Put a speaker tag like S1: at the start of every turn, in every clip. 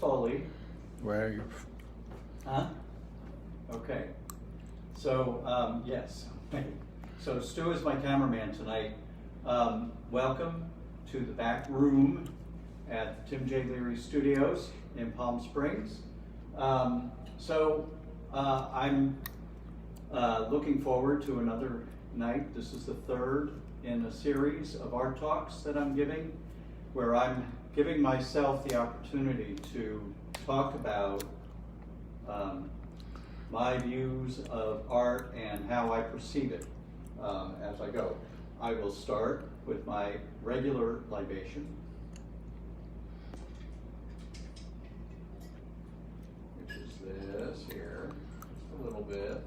S1: Foley.
S2: Where are you?
S1: Huh? Okay. So, yes. So Stu is my cameraman tonight. Welcome to the back room at Tim J. Leary Studios in Palm Springs. I'm looking forward to another night. This is the third in a series of art talks that I'm giving, where I'm giving myself the opportunity to talk about my views of art and how I perceive it as I go. I will start with my regular libation, which is this here, just a little bit.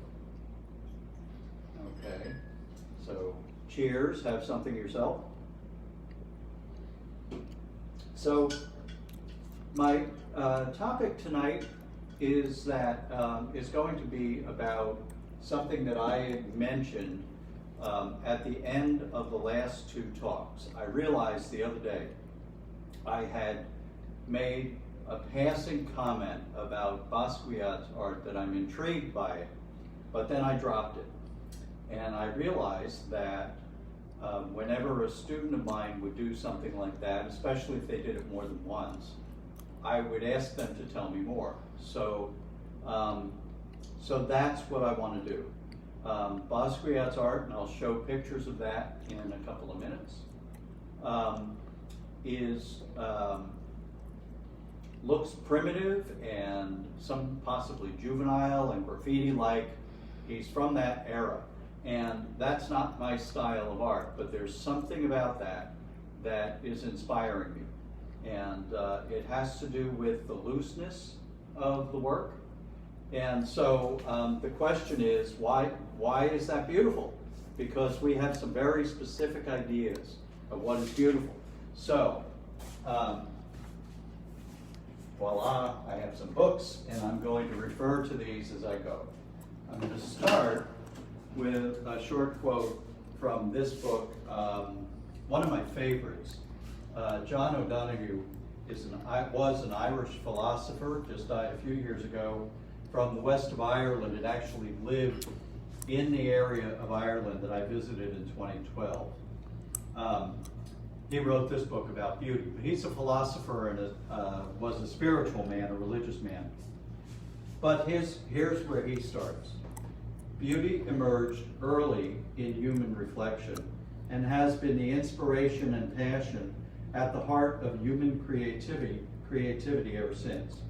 S1: Okay, so cheers, have something yourself. So my topic tonight is going to be about something that I mentioned at the end of the last two talks. I realized the other day I had made a passing comment about Basquiat's art that I'm intrigued by it, but then I dropped it. And I realized that whenever a student of mine would do something like that, especially if they did it more than once, I would ask them to tell me more. So that's what I want to do. Basquiat's art, and I'll show pictures of that in a couple of minutes, looks primitive and some possibly juvenile and graffiti-like. He's from that era. And that's not my style of art, but there's something about that is inspiring me. And it has to do with the looseness of the work. And so the question is, why is that beautiful? Because we have some very specific ideas of what is beautiful. So, voila, I have some books, and I'm going to refer to these as I go. I'm going to start with a short quote from this book, one of my favorites. John O'Donoghue was an Irish philosopher, just died a few years ago, from the west of Ireland, and actually lived in the area of Ireland that I visited in 2012. He wrote this book about beauty. He's a philosopher and was a spiritual man, a religious man. But here's where he starts. Beauty emerged early in human reflection and has been the inspiration and passion at the heart of human creativity ever since.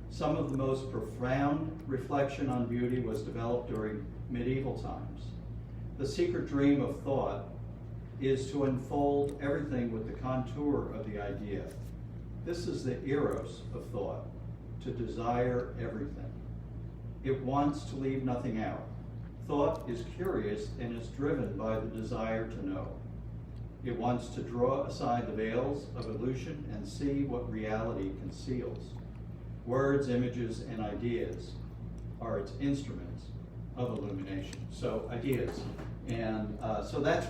S1: Some of the most profound reflection on beauty was developed during medieval times. The secret dream of thought is to unfold everything with the contour of the idea. This is the eros of thought, to desire everything. It wants to leave nothing out. Thought is curious and is driven by the desire to know. It wants to draw aside the veils of illusion and see what reality conceals. Words, images, and ideas are its instruments of illumination. So ideas. And so that's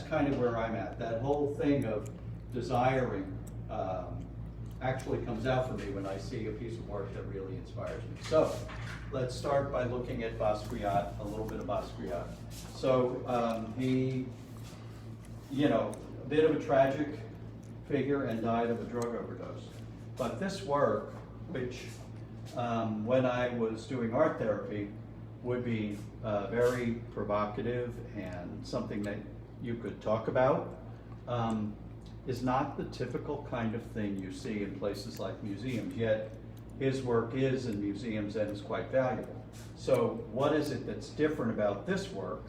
S1: kind of where I'm at. That whole thing of desiring actually comes out for me when I see a piece of work that really inspires me. So let's start by looking at Basquiat, a little bit of Basquiat. So he, a bit of a tragic figure and died of a drug overdose. But this work, which when I was doing art therapy, would be very provocative and something that you could talk about, is not the typical kind of thing you see in places like museums, yet his work is in museums and is quite valuable. So what is it that's different about this work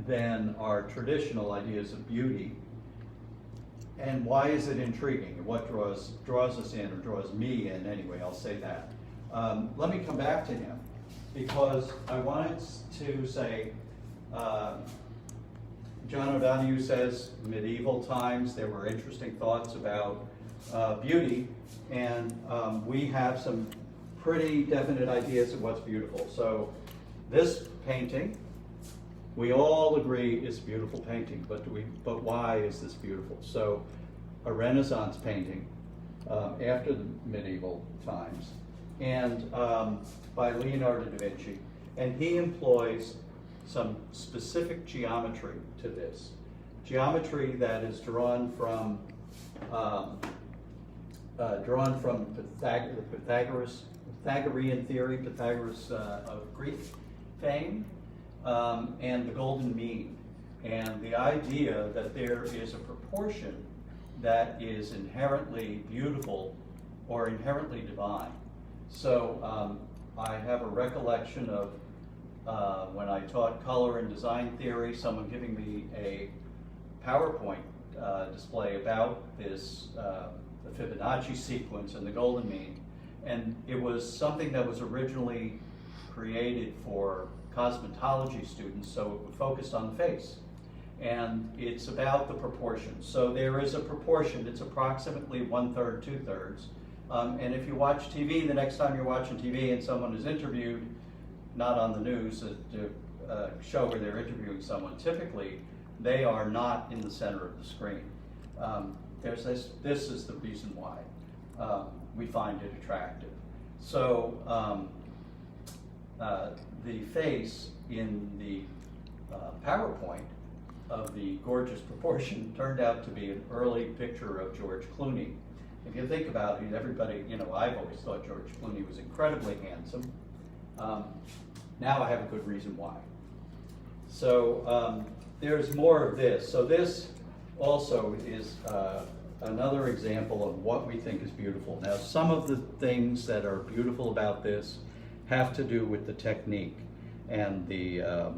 S1: than our traditional ideas of beauty? And why is it intriguing? And what draws us in, or draws me in anyway, I'll say that. Let me come back to him, because I wanted to say, John O'Donoghue says medieval times there were interesting thoughts about beauty, and we have some pretty definite ideas of what's beautiful. So this painting, we all agree is a beautiful painting, but why is this beautiful? So a Renaissance painting after the medieval times, and by Leonardo da Vinci. And he employs some specific geometry to this. Geometry that is drawn from the Pythagorean theory, Pythagoras of Greek fame, and the golden mean. And the idea that there is a proportion that is inherently beautiful or inherently divine. So I have a recollection of when I taught color and design theory, someone giving me a PowerPoint display about this, the Fibonacci sequence and the golden mean. And it was something that was originally created for cosmetology students, so it focused on the face. And it's about the proportions. So there is a proportion. It's approximately 1/3, 2/3. And if you watch TV, the next time you're watching TV and someone is interviewed, not on the news, to show where they're interviewing someone, typically they are not in the center of the screen. This is the reason why we find it attractive. So the face in the PowerPoint of the gorgeous proportion turned out to be an early picture of George Clooney. If you think about it, everybody, I've always thought George Clooney was incredibly handsome. Now I have a good reason why. So there's more of this. So this also is another example of what we think is beautiful. Now, some of the things that are beautiful about this have to do with the technique and the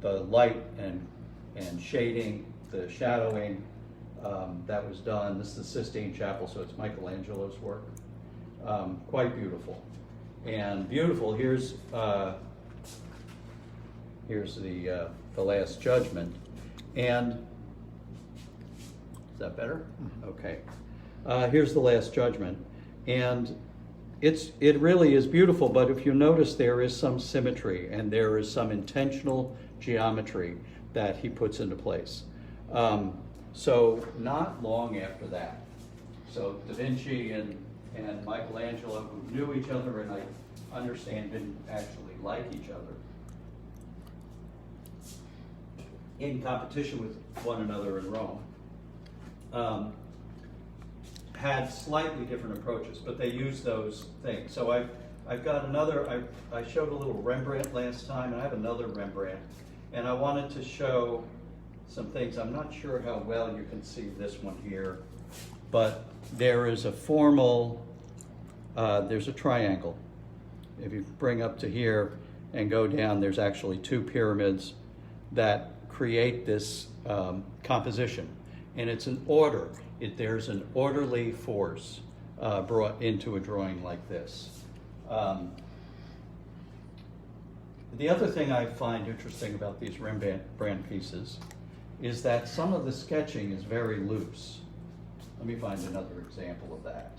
S1: light and shading, the shadowing that was done. This is the Sistine Chapel, so it's Michelangelo's work. Quite beautiful. And beautiful, here's the Last Judgment. And is that better? Okay. Here's the Last Judgment. And it really is beautiful, but if you notice, there is some symmetry and there is some intentional geometry that he puts into place. So not long after that, so Da Vinci and Michelangelo, who knew each other and I understand didn't actually like each other, in competition with one another in Rome, had slightly different approaches, but they used those things. So I've got another, I showed a little Rembrandt last time, and I have another Rembrandt, and I wanted to show some things. I'm not sure how well you can see this one here, but there is a formal, there's a triangle. If you bring up to here and go down, there's actually two pyramids that create this composition. And it's an order. There's an orderly force brought into a drawing like this. The other thing I find interesting about these Rembrandt pieces is that some of the sketching is very loose. Let me find another example of that.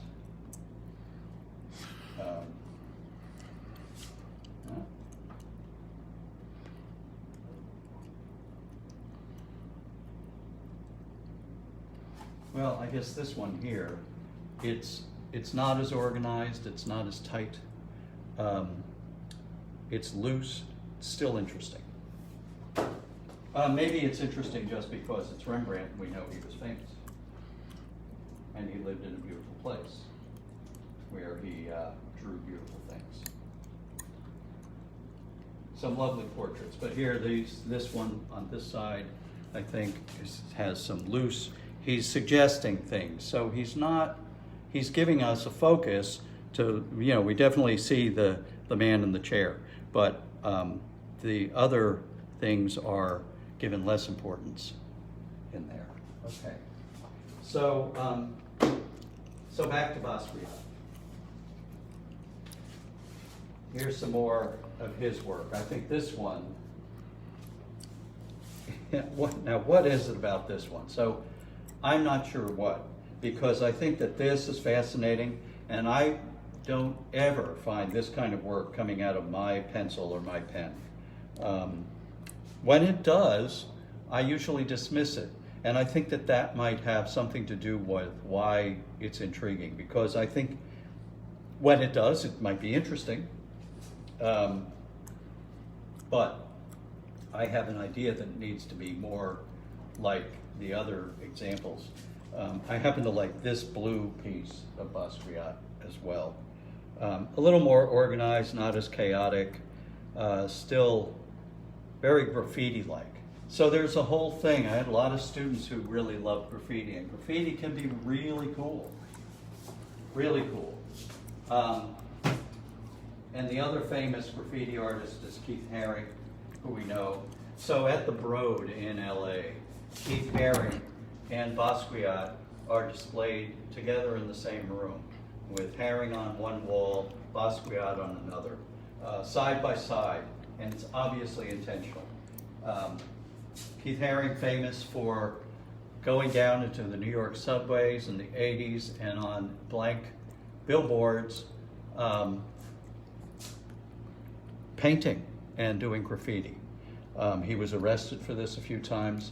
S1: Well, I guess this one here, it's not as organized, it's not as tight, it's loose, it's still interesting. Maybe it's interesting just because it's Rembrandt and we know he was famous. And he lived in a beautiful place where he drew beautiful things. Some lovely portraits, but here this one on this side, I think, has some loose, he's suggesting things. So he's giving us a focus to, we definitely see the man in the chair, but the other things are given less importance in there. Okay. So back to Basquiat. Here's some more of his work. I think this one, what is it about this one? So I'm not sure what, because I think that this is fascinating, and I don't ever find this kind of work coming out of my pencil or my pen. When it does, I usually dismiss it. And I think that that might have something to do with why it's intriguing, because I think when it does, it might be interesting. But I have an idea that it needs to be more like the other examples. I happen to like this blue piece of Basquiat as well. A little more organized, not as chaotic, still very graffiti-like. So there's a whole thing. I had a lot of students who really love graffiti, and graffiti can be really cool. Really cool. And the other famous graffiti artist is Keith Haring, who we know. So at the Broad in LA, Keith Haring and Basquiat are displayed together in the same room, with Haring on one wall, Basquiat on another, side by side, and it's obviously intentional. Keith Haring, famous for going down into the New York subways in the 80s and on blank billboards, painting and doing graffiti. He was arrested for this a few times.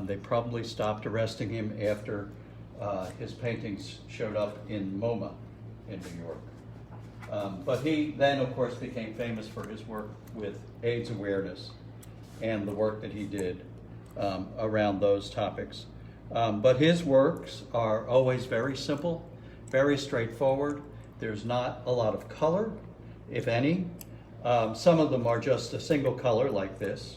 S1: They probably stopped arresting him after his paintings showed up in MoMA in New York. But he then, of course, became famous for his work with AIDS awareness and the work that he did around those topics. But his works are always very simple, very straightforward. There's not a lot of color, if any. Some of them are just a single color like this.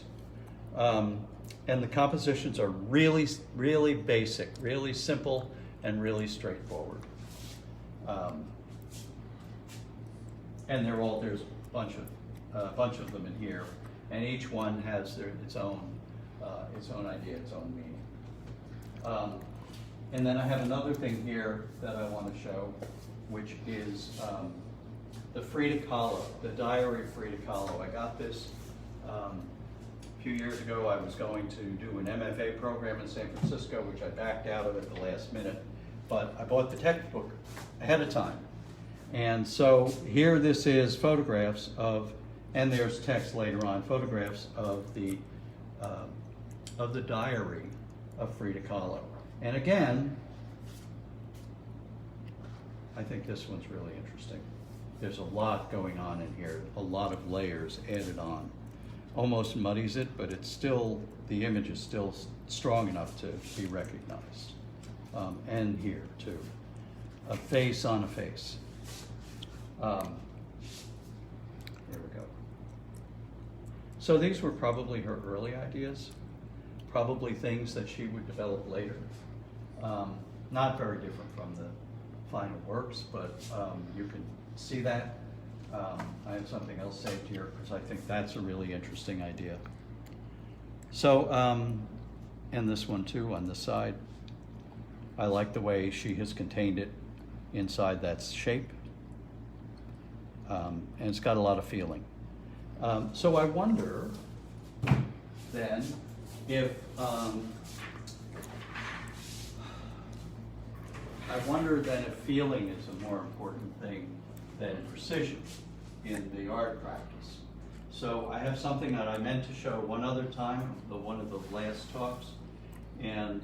S1: And the compositions are really, really basic, really simple, and really straightforward. And there's a bunch of them in here, and each one has its own idea, its own meaning. And then I have another thing here that I want to show, which is the Frida Kahlo, the Diary of Frida Kahlo. I got this a few years ago. I was going to do an MFA program in San Francisco, which I backed out of at the last minute, but I bought the textbook ahead of time. And so here this is photographs of, and there's text later on, photographs of the Diary of Frida Kahlo. And again, I think this one's really interesting. There's a lot going on in here, a lot of layers added on. Almost muddies it, but it's still, the image is still strong enough to be recognized. And here too, a face on a face. There we go. So these were probably her early ideas, probably things that she would develop later. Not very different from the final works, but you can see that. I have something else saved here because I think that's a really interesting idea. So, and this one too on the side. I like the way she has contained it inside that shape. And it's got a lot of feeling. So I wonder then if, feeling is a more important thing than precision in the art practice. So I have something that I meant to show one other time, one of the last talks, and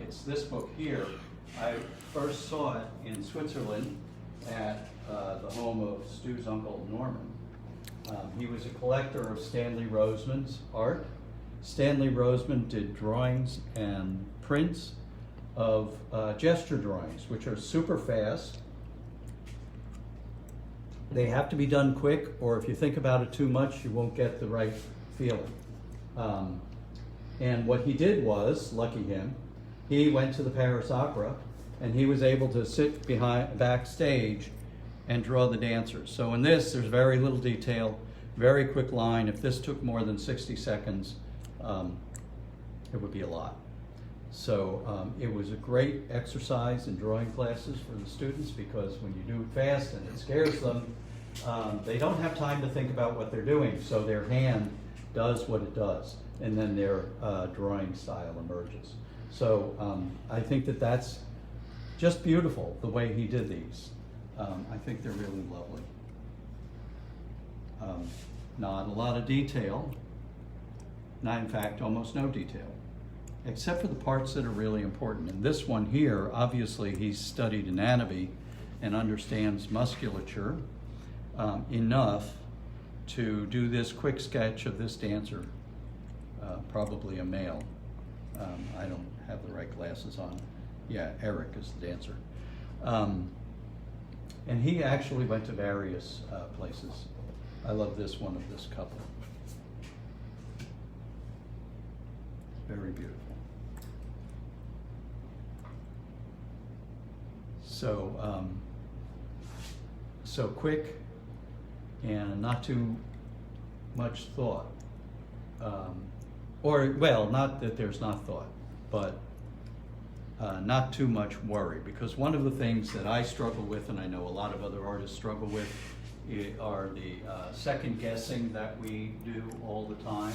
S1: it's this book here. I first saw it in Switzerland at the home of Stu's uncle Norman. He was a collector of Stanley Roseman's art. Stanley Roseman did drawings and prints of gesture drawings, which are super fast. They have to be done quick, or if you think about it too much, you won't get the right feeling. And what he did was, lucky him, he went to the Paris Opera, and he was able to sit backstage and draw the dancers. So in this, there's very little detail, very quick line. If this took more than 60 seconds, it would be a lot. So it was a great exercise in drawing classes for the students, because when you do it fast and it scares them, they don't have time to think about what they're doing. So their hand does what it does, and then their drawing style emerges. So I think that that's just beautiful, the way he did these. I think they're really lovely. Not a lot of detail. Not, in fact, almost no detail. except for the parts that are really important. And this one here, obviously he's studied anatomy and understands musculature enough to do this quick sketch of this dancer, probably a male. I don't have the right glasses on. Yeah, Eric is the dancer. And he actually went to various places. I love this one of this couple. Very beautiful. So, so quick and not too much thought. Or, well, not that there's not thought, but not too much worry. Because one of the things that I struggle with, and I know a lot of other artists struggle with, are the second guessing that we do all the time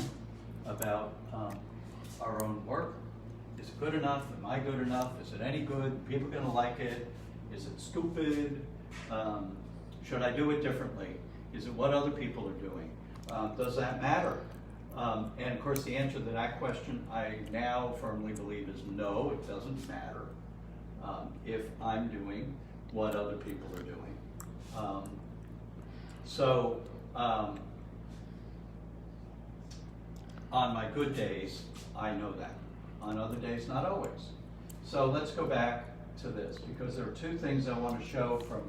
S1: about our own work. Is it good enough? Am I good enough? Is it any good? Are people gonna like it? Is it stupid? Should I do it differently? Is it what other people are doing? Does that matter? And of course the answer to that question I now firmly believe is no, it doesn't matter if I'm doing what other people are doing. On my good days, I know that. On other days, not always. So let's go back to this, because there are two things I want to show from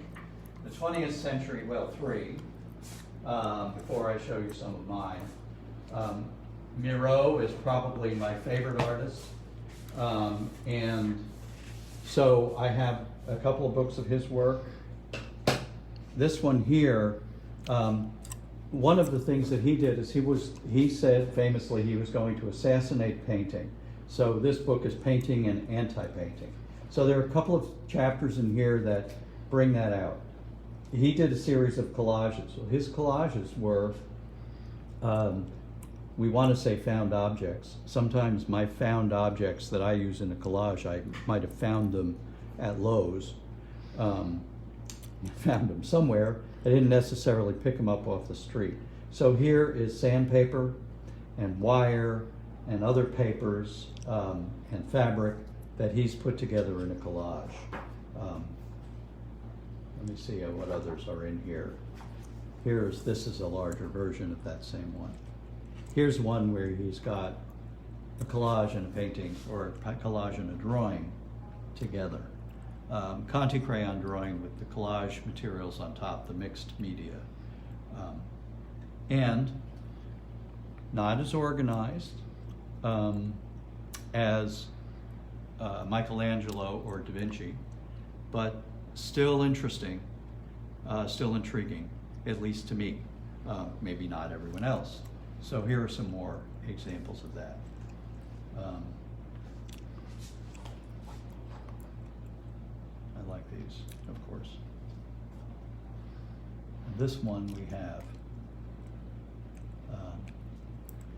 S1: the 20th century, well, three, before I show you some of mine. Miro is probably my favorite artist. And so I have a couple of books of his work. This one here, one of the things that he did is he said famously he was going to assassinate painting. So this book is Painting and Anti-Painting. So there are a couple of chapters in here that bring that out. He did a series of collages. So his collages were, we want to say found objects. Sometimes my found objects that I use in a collage, I might have found them at Lowe's. Found them somewhere. I didn't necessarily pick them up off the street. So here is sandpaper and wire and other papers and fabric that he's put together in a collage. Let me see what others are in here. This is a larger version of that same one. Here's one where he's got a collage and a painting, or a collage and a drawing together. Conte crayon drawing with the collage materials on top, the mixed media. And not as organized as Michelangelo or Da Vinci, but still interesting, still intriguing, at least to me, maybe not everyone else. So here are some more examples of that. I like these, of course. This one we have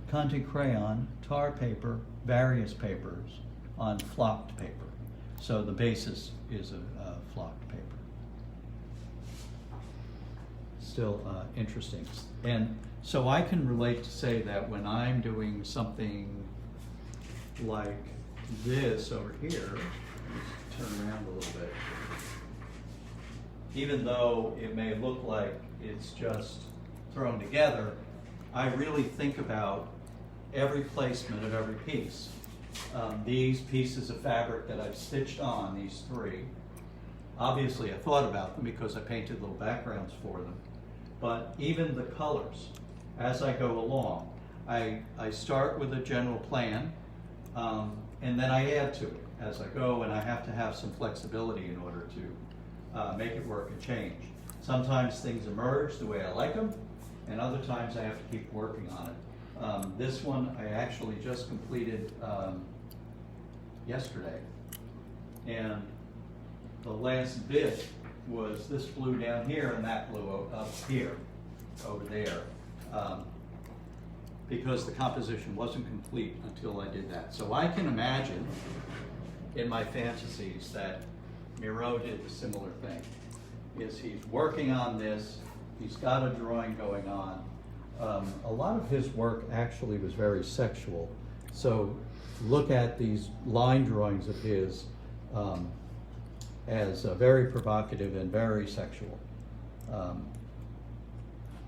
S1: Conte crayon, tar paper, various papers on flocked paper. So the basis is a flocked paper. Still interesting. And so I can relate to say that when I'm doing something like this over here, let's turn around a little bit, even though it may look like it's just thrown together, I really think about every placement of every piece. These pieces of fabric that I've stitched on, these three, obviously I thought about them because I painted little backgrounds for them, but even the colors, as I go along, I start with a general plan, and then I add to it as I go, and I have to have some flexibility in order to make it work and change. Sometimes things emerge the way I like them, and other times I have to keep working on it. This one I actually just completed yesterday, and the last bit was this blue down here and that blue up here, over there, because the composition wasn't complete until I did that. So I can imagine in my fantasies that Miro did a similar thing. He's working on this, he's got a drawing going on. A lot of his work actually was very sexual. So look at these line drawings of his as very provocative and very sexual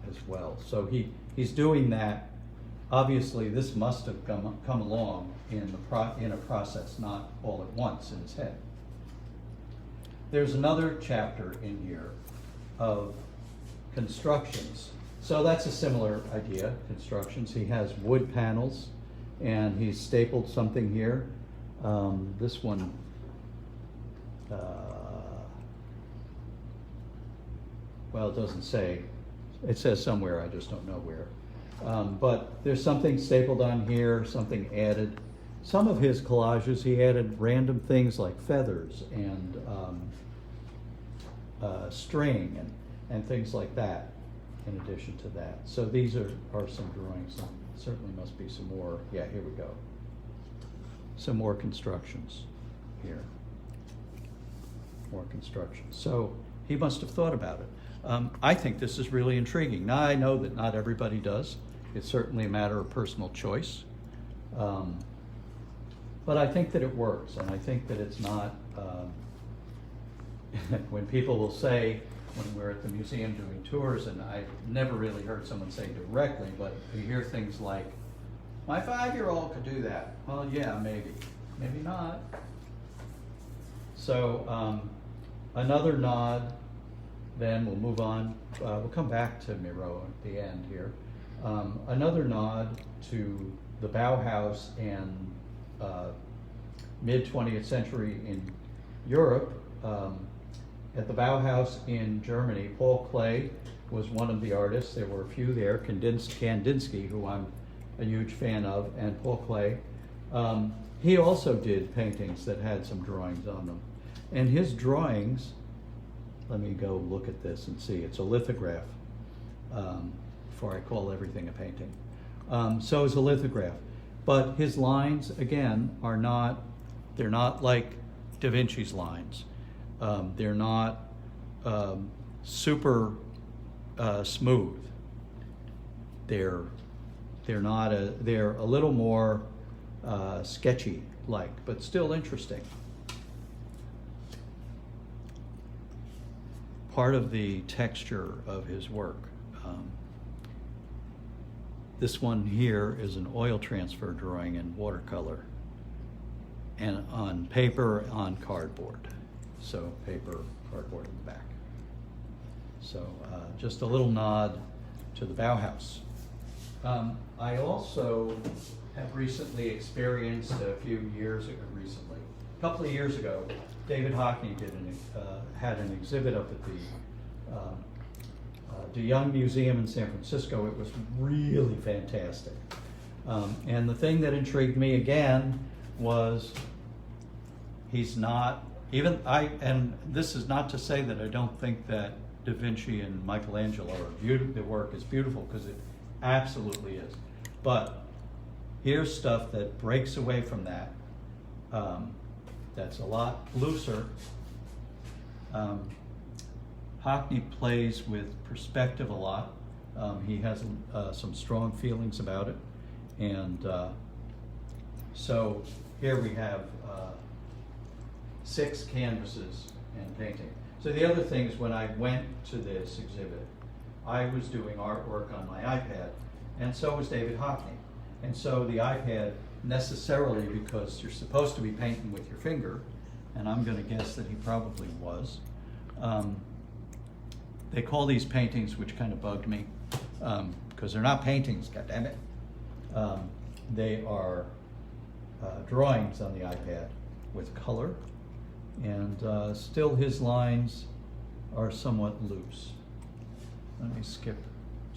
S1: as well. So he's doing that. Obviously, this must have come along in a process, not all at once in his head. There's another chapter in here of constructions. So that's a similar idea, constructions. He has wood panels, and he's stapled something here. This one, well, it doesn't say. It says somewhere, I just don't know where. But there's something stapled on here, something added. Some of his collages, he added random things like feathers and string and things like that in addition to that. So these are some drawings. There certainly must be some more. Yeah, here we go. Some more constructions here. More constructions. So he must have thought about it. I think this is really intriguing. Now, I know that not everybody does. It's certainly a matter of personal choice. But I think that it works, and I think that it's not, when people will say, when we're at the museum doing tours, and I've never really heard someone say directly, but you hear things like, my 5-year-old could do that. Well, yeah, maybe. Maybe not. So another nod, then we'll move on. We'll come back to Miro at the end here. Another nod to the Bauhaus and mid-20th century in Europe. At the Bauhaus in Germany, Paul Klee was one of the artists. There were a few there, Kandinsky, who I'm a huge fan of, and Paul Klee. He also did paintings that had some drawings on them. And his drawings, let me go look at this and see. It's a lithograph, before I call everything a painting. So it's a lithograph. But his lines, again, they're not like Da Vinci's lines. They're not super smooth. They're a little more sketchy like, but still interesting. Part of the texture of his work. This one here is an oil transfer drawing in watercolor, and on paper, on cardboard. So paper, cardboard in the back. So just a little nod to the Bauhaus. I also have recently experienced a couple of years ago, David Hockney had an exhibit up at the De Young Museum in San Francisco. It was really fantastic. And the thing that intrigued me again was he's not, and this is not to say that I don't think that Da Vinci and Michelangelo the work is beautiful, because it absolutely is. But here's stuff that breaks away from that. That's a lot looser. Hockney plays with perspective a lot. He has some strong feelings about it. And so here we have 6 canvases and painting. So the other thing is, when I went to this exhibit, I was doing artwork on my iPad, and so was David Hockney. And so the iPad, necessarily, because you're supposed to be painting with your finger, and I'm going to guess that he probably was. They call these paintings, which kind of bugged me, because they're not paintings, goddammit. They are drawings on the iPad with color, and still his lines are somewhat loose. Let me skip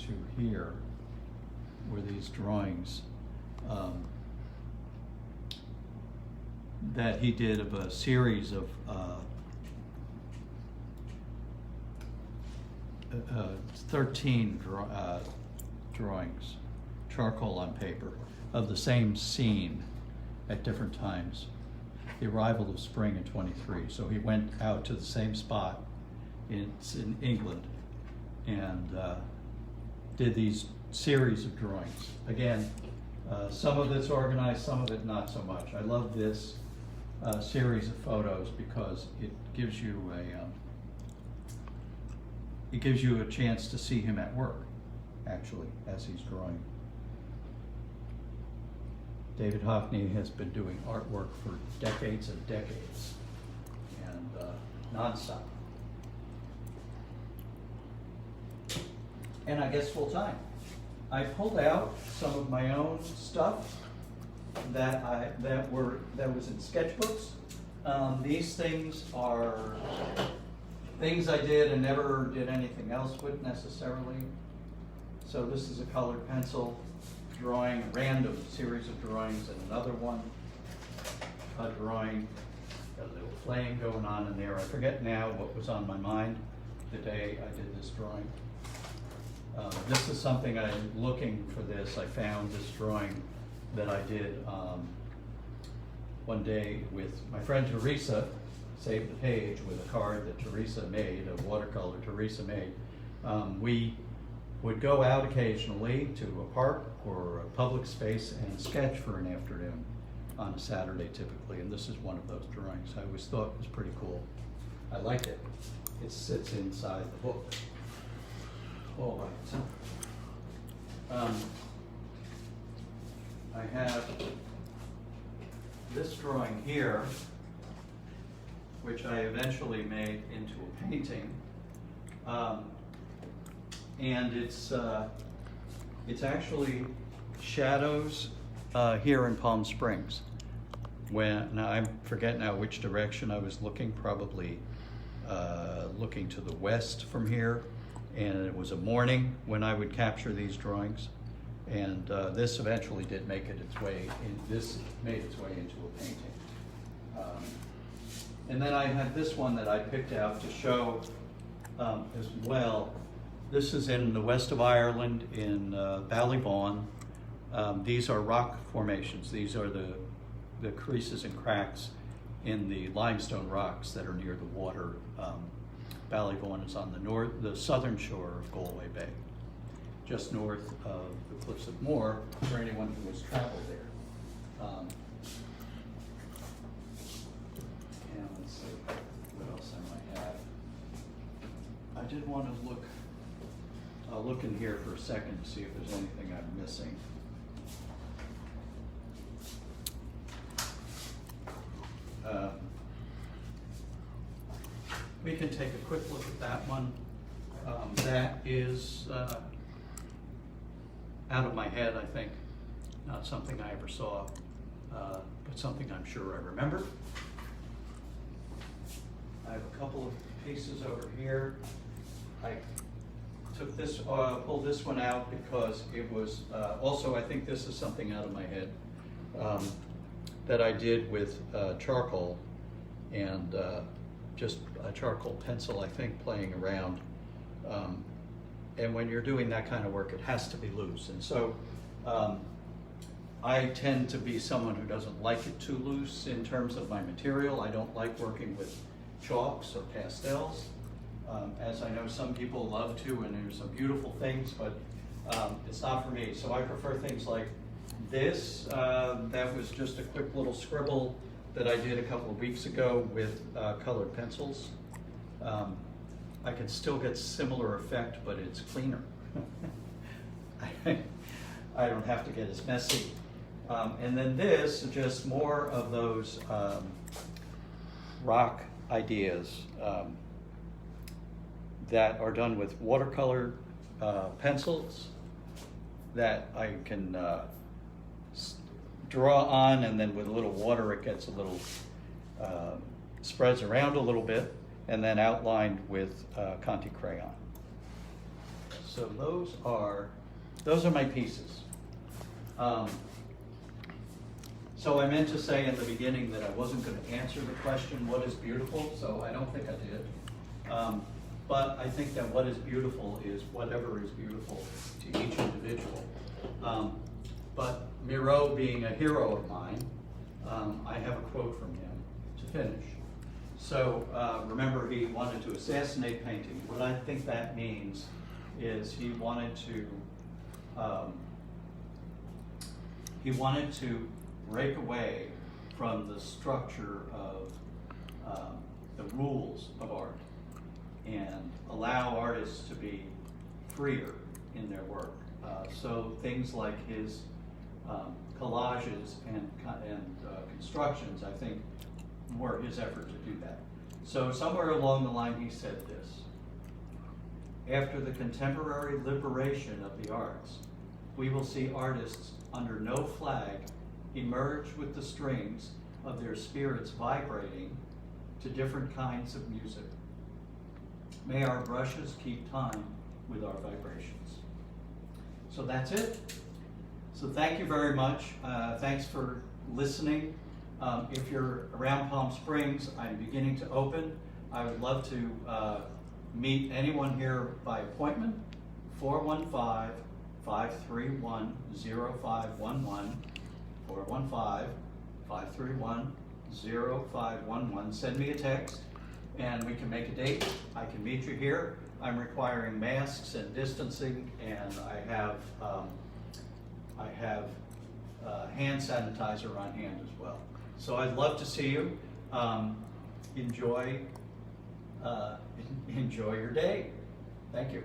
S1: to here, where these drawings that he did of a series of 13 drawings, charcoal on paper, of the same scene at different times. The arrival of spring in 23. So he went out to the same spot in England and did these series of drawings. Again, Some of it's organized, some of it not so much. I love this series of photos because it gives you a chance to see him at work, actually, as he's drawing. David Hockney has been doing artwork for decades and decades, and nonstop. And I guess full time. I pulled out some of my own stuff that was in sketchbooks. These things are things I did and never did anything else with necessarily. So this is a colored pencil drawing, a random series of drawings, and another one, a drawing, got a little flame going on in there. I forget now what was on my mind the day I did this drawing. This is something I'm looking for this. I found this drawing that I did one day with my friend Teresa, saved the page with a card that Teresa made, a watercolor Teresa made. We would go out occasionally to a park or a public space and sketch for an afternoon on a Saturday typically, and this is one of those drawings. I always thought it was pretty cool. I like it. It sits inside the book. All right. I have this drawing here, which I eventually made into a painting. And it's actually shadows here in Palm Springs. Now I forget now which direction I was looking, probably looking to the west from here. And it was a morning when I would capture these drawings. And this eventually did make it its way this made its way into a painting. And then I had this one that I picked out to show as well. This is in the west of Ireland in Ballyvaughan. These are rock formations. These are the creases and cracks in the limestone rocks that are near the water. Ballyvaughan is on the southern shore of Galway Bay, just north of the Cliffs of Moher, for anyone who has traveled there. And let's see what else I might have. I did want to look. I'll look in here for a second to see if there's anything I'm missing. We can take a quick look at that one. That is out of my head, I think. Not something I ever saw, but something I'm sure I remember. I have a couple of pieces over here. I took this, pulled this one out because it was, also I think this is something out of my head that I did with charcoal and just a charcoal pencil, I think, playing around. And when you're doing that kind of work, it has to be loose. And so I tend to be someone who doesn't like it too loose in terms of my material. I don't like working with chalks or pastels. As I know some people love to, and there's some beautiful things, but it's not for me. So I prefer things like this. That was just a quick little scribble that I did a couple of weeks ago with colored pencils. I can still get similar effect, but it's cleaner. I don't have to get as messy. And then this, just more of those rock ideas that are done with watercolor pencils that I can draw on, and then with a little water it gets a little, spreads around a little bit, and then outlined with Conte crayon. So those are my pieces. So I meant to say in the beginning that I wasn't going to answer the question, what is beautiful? So I don't think I did. But I think that what is beautiful is whatever is beautiful to each individual. But Miro being a hero of mine, I have a quote from him to finish. So remember, he wanted to assassinate painting. What I think that means is he wanted He wanted to break away from the structure of the rules of art and allow artists to be freer in their work. So things like his collages and constructions, I think, were his effort to do that. So somewhere along the line he said this: after the contemporary liberation of the arts, we will see artists under no flag emerge with the strings of their spirits vibrating to different kinds of music. May our brushes keep time with our vibrations. So that's it. So thank you very much. Thanks for listening. If you're around Palm Springs, I'm beginning to open. I would love to meet anyone here by appointment. 415-531-0511. 415-531-0511. Send me a text and we can make a date. I can meet you here. I'm requiring masks and distancing, and I have hand sanitizer on hand as well. So I'd love to see you. Enjoy your day. Thank you.